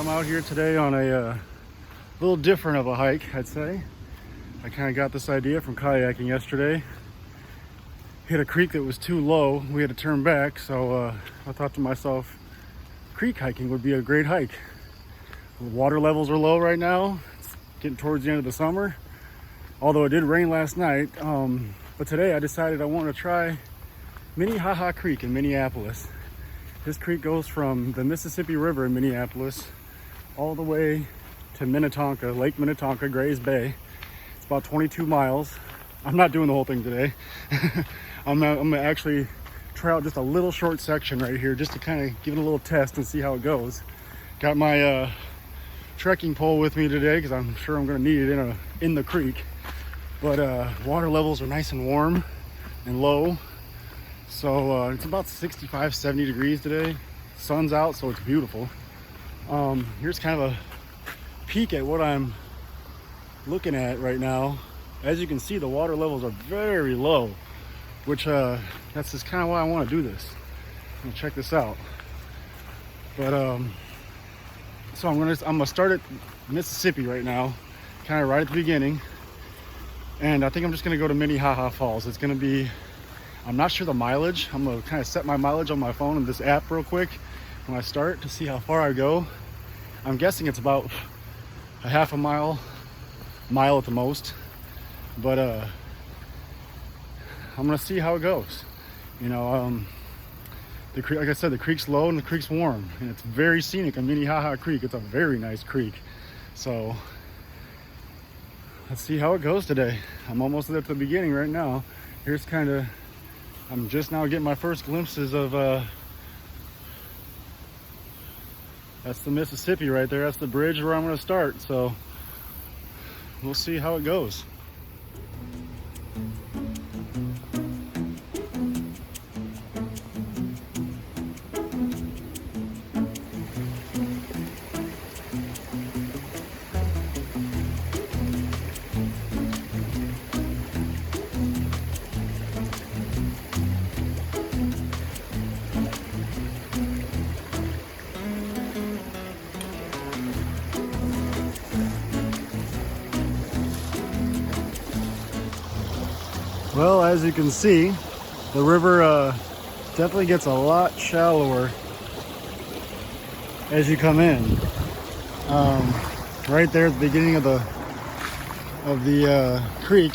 I'm out here today on a little different of a hike, I'd say. I kind of got this idea from kayaking yesterday. Hit a creek that was too low. We had to turn back, so I thought to myself, creek hiking would be a great hike. The water levels are low right now. It's getting towards the end of the summer. Although it did rain last night. But today I decided I wanted to try Minnehaha Creek in Minneapolis. This creek goes from the Mississippi River in Minneapolis all the way to Minnetonka, Lake Minnetonka, Grays Bay. It's about 22 miles. I'm not doing the whole thing today. I'm gonna actually try out just a little short section right here just to kind of give it a little test and see how it goes. Got my trekking pole with me today because I'm sure I'm gonna need it in the creek. But water levels are nice and warm and low. So it's about 65, 70 degrees today. Sun's out, so it's beautiful. Here's kind of a peek at what I'm looking at right now. As you can see, the water levels are very low, which that's just kind of why I want to do this. I'm gonna check this out. But so I'm gonna start at Mississippi right now, kind of right at the beginning. And I think I'm just gonna go to Minnehaha Falls. It's gonna be, I'm not sure the mileage. I'm gonna kind of set my mileage on my phone in this app real quick when I start to see how far I go. I'm guessing it's about a half a mile at the most. But I'm gonna see how it goes. You know, the creek, like I said, the creek's low and the creek's warm, and it's very scenic. On Minnehaha Creek, it's a very nice creek. So let's see how it goes today. I'm almost at the beginning right now. Here's kind of, I'm just now getting my first glimpses of that's the Mississippi right there. That's the bridge where I'm going to start. So we'll see how it goes. Well, as you can see, the river definitely gets a lot shallower as you come in. Right there at the beginning of the creek,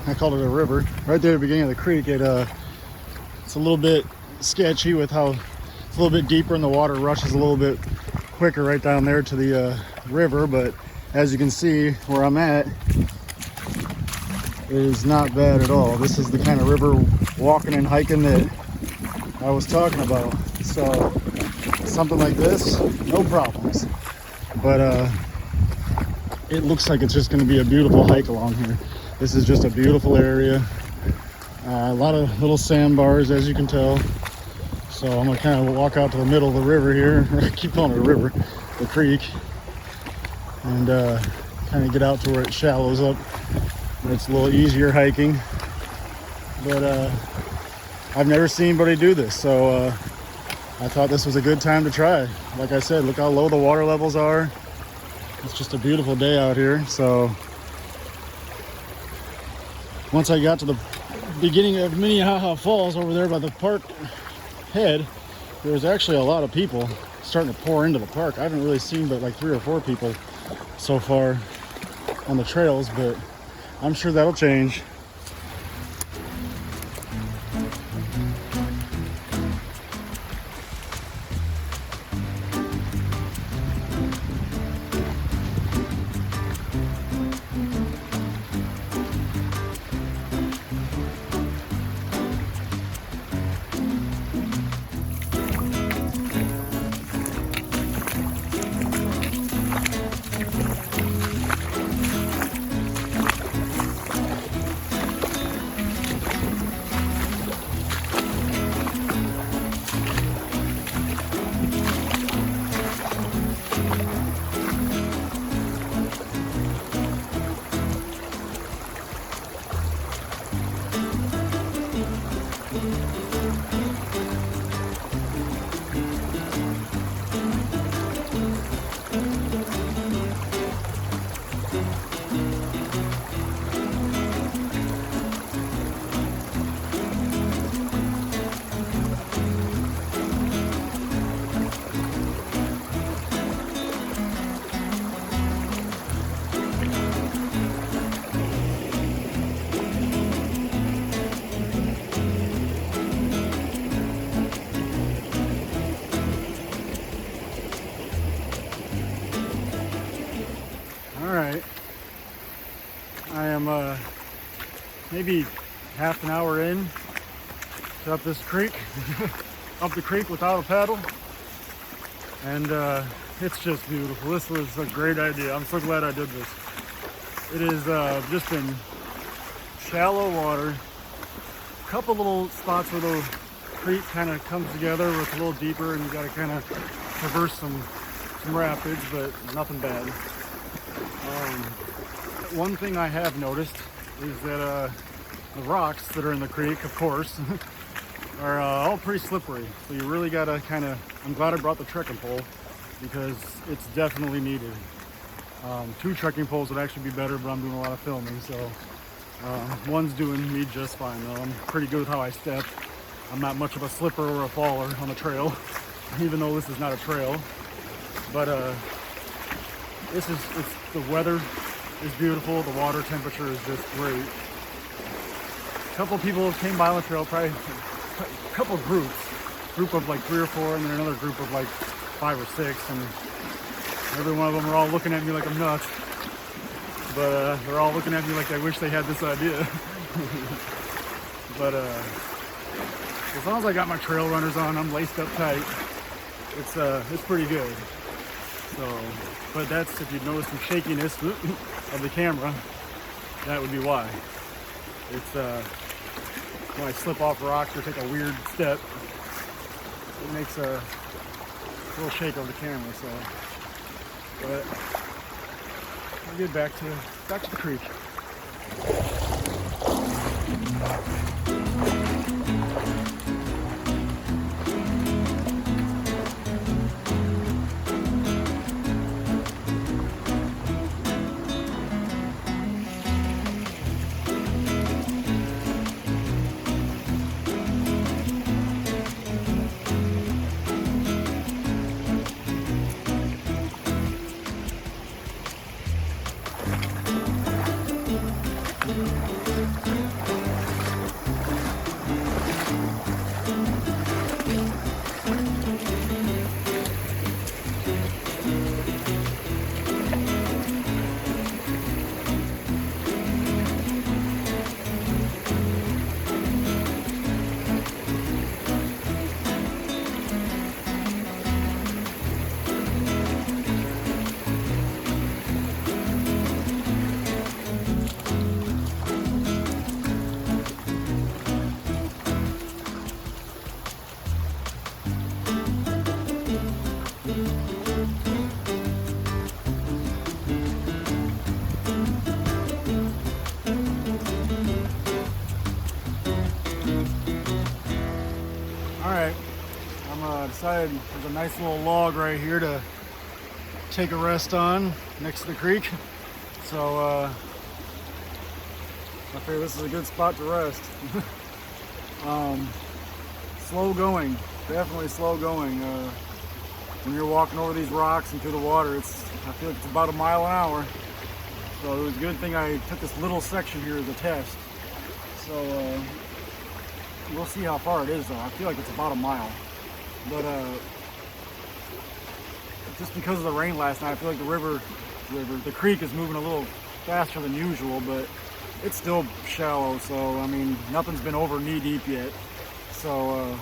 I called it a river. Right there at the beginning of the creek, it's a little bit sketchy with how it's a little bit deeper and the water rushes a little bit quicker right down there to the river. But as you can see where I'm at, it is not bad at all. This is the kind of river walking and hiking that I was talking about. So something like this, no problems. But it looks like it's just going to be a beautiful hike along here. This is just a beautiful area. A lot of little sandbars, as you can tell. So I'm going to kind of walk out to the middle of the river here. I keep calling it a river, the creek. And kind of get out to where it shallows up. It's a little easier hiking, but I've never seen anybody do this, so I thought this was a good time to try. Like I said, look how low the water levels are. It's just a beautiful day out here. So once I got to the beginning of Minnehaha Falls over there by the park head, there was actually a lot of people starting to pour into the park. I haven't really seen but like 3 or 4 people so far on the trails, but I'm sure that'll change. I am maybe half an hour in to up this creek, up the creek without a paddle, and it's just beautiful. This was a great idea. I'm so glad I did this. It is just in shallow water. A couple little spots where the creek kind of comes together where it's a little deeper and you got to kind of traverse some rapids, but nothing bad. One thing I have noticed is that the rocks that are in the creek, of course, are all pretty slippery. So you really got to kind of, I'm glad I brought the trekking pole because it's definitely needed. 2 trekking poles would actually be better, but I'm doing a lot of filming, so one's doing me just fine though. I'm pretty good with how I step. I'm not much of a slipper or a faller on the trail, even though this is not a trail. But the weather is beautiful. The water temperature is just great. A couple people came by on the trail, probably a couple groups. Group of like 3 or 4, and then another group of like 5 or 6, and every one of them are all looking at me like I'm nuts. But they're all looking at me like I wish they had this idea. But as long as I got my trail runners on, I'm laced up tight. It's pretty good. So, but that's, if you notice some shakiness of the camera, that would be why. It's when I slip off rocks or take a weird step, it makes a little shake of the camera. So, but we'll get back to the creek. Alright, I'm decided there's a nice little log right here to take a rest on next to the creek. So I figure this is a good spot to rest. Slow going, definitely slow going. When you're walking over these rocks and through the water, I feel like it's about a mile an hour. So it was a good thing I took this little section here as a test. So we'll see how far it is though. I feel like it's about a mile. But just because of the rain last night, I feel like the creek is moving a little faster than usual, but it's still shallow. So, I mean, nothing's been over knee deep yet. So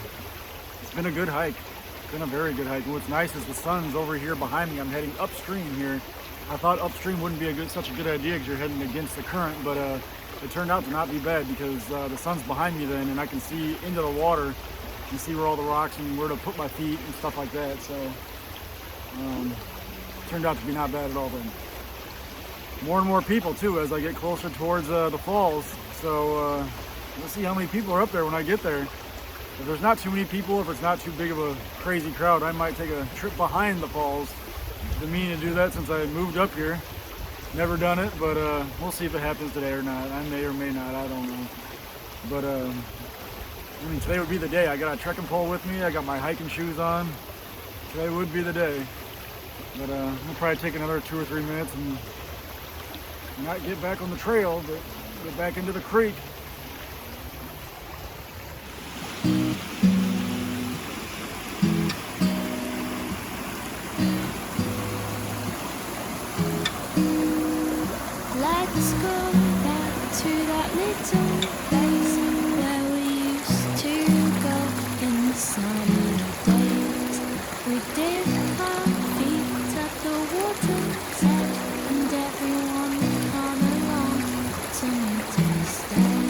it's been a good hike. It's been a very good hike. And what's nice is the sun's over here behind me. I'm heading upstream here. I thought upstream wouldn't be such a good idea because you're heading against the current, but it turned out to not be bad because the sun's behind me then, and I can see into the water and see where all the rocks and where to put my feet and stuff like that. So it turned out to be not bad at all then. More and more people too as I get closer towards the falls. So we'll see how many people are up there when I get there. If there's not too many people, if it's not too big of a crazy crowd, I might take a trip behind the falls. Been meaning to do that since I moved up here. Never done it, but we'll see if it happens today or not. I may or may not, I don't know. But I mean, today would be the day. I got a trekking pole with me. I got my hiking shoes on. Today would be the day. But we'll probably take another 2 or 3 minutes and not get back on the trail, but get back into the creek. Let's go back. to that little place where we used to go in the sunny days. We dip our feet at the water's edge, and everyone would come along to meet us there.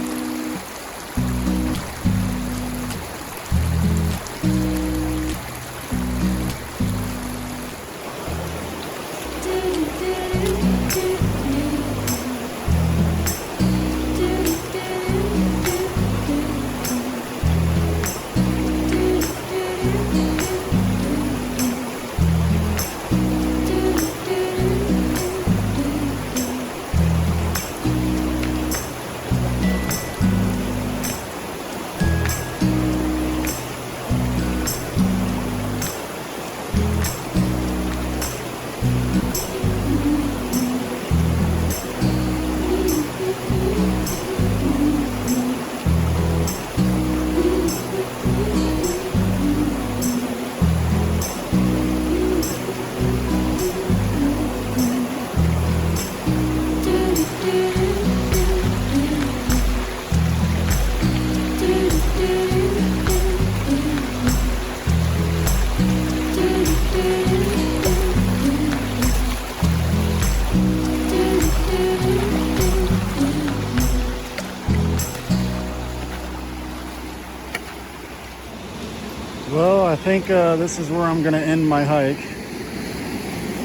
Well, I think this is where I'm going to end my hike.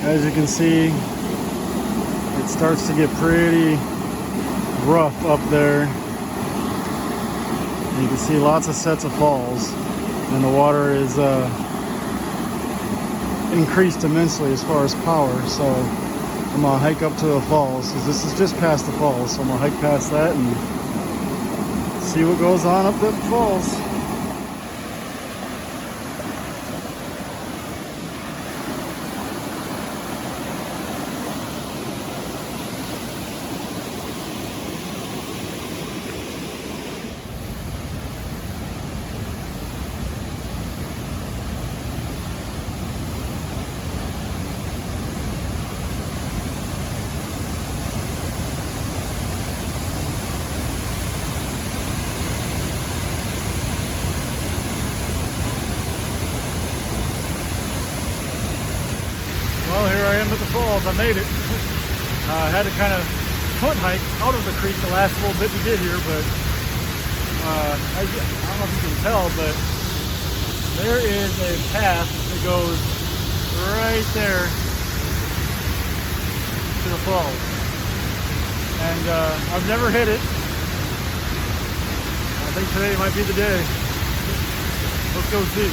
As you can see, it starts to get pretty rough up there. And you can see lots of sets of falls, and the water is increased immensely as far as power. So I'm going to hike up to the falls, because this is just past the falls. So I'm going to hike past that and see what goes on up at the falls. Well, here I am at the falls. I made it. I had to kind of foot hike out of the creek the last little bit we did here, but I don't know if you can tell, but there is a path that goes right there to the falls. And I've never hit it. I think today might be the day. Let's go see.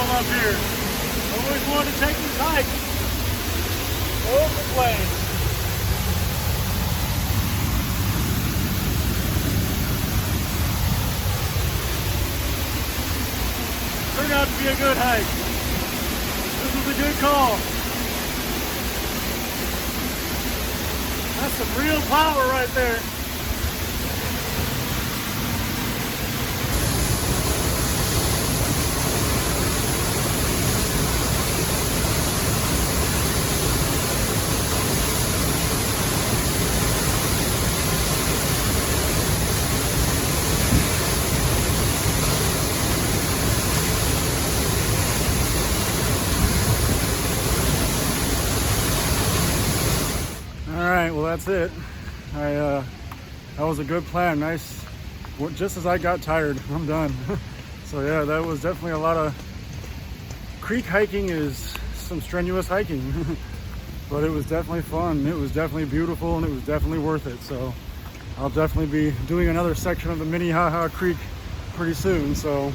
Up here. I always wanted to take this hike. Open place. Turned out to be a good hike. This was a good call. That's some real power right there. Alright, well that's it. That was a good plan. Nice. Just as I got tired, I'm done. So yeah, that was definitely a lot of... Creek hiking is some strenuous hiking. But it was definitely fun. It was definitely beautiful, and it was definitely worth it. So I'll definitely be doing another section of the Minnehaha Creek pretty soon. So,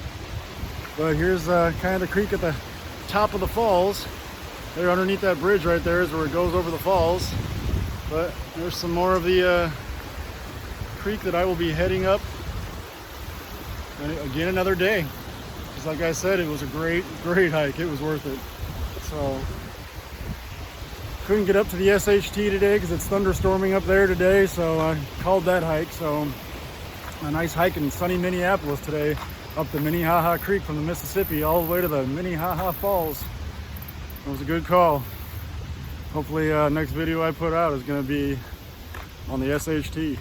but here's kind of the creek at the top of the falls. There underneath that bridge right there is where it goes over the falls. But there's some more of the creek that I will be heading up. And again, another day. Just like I said, it was a great hike. It was worth it. So couldn't get up to the SHT today because it's thunderstorming up there today. So I called that hike. So a nice hike in sunny Minneapolis today, up the Minnehaha Creek from the Mississippi all the way to the Minnehaha Falls. It was a good call. Hopefully next video I put out is going to be on the SHT.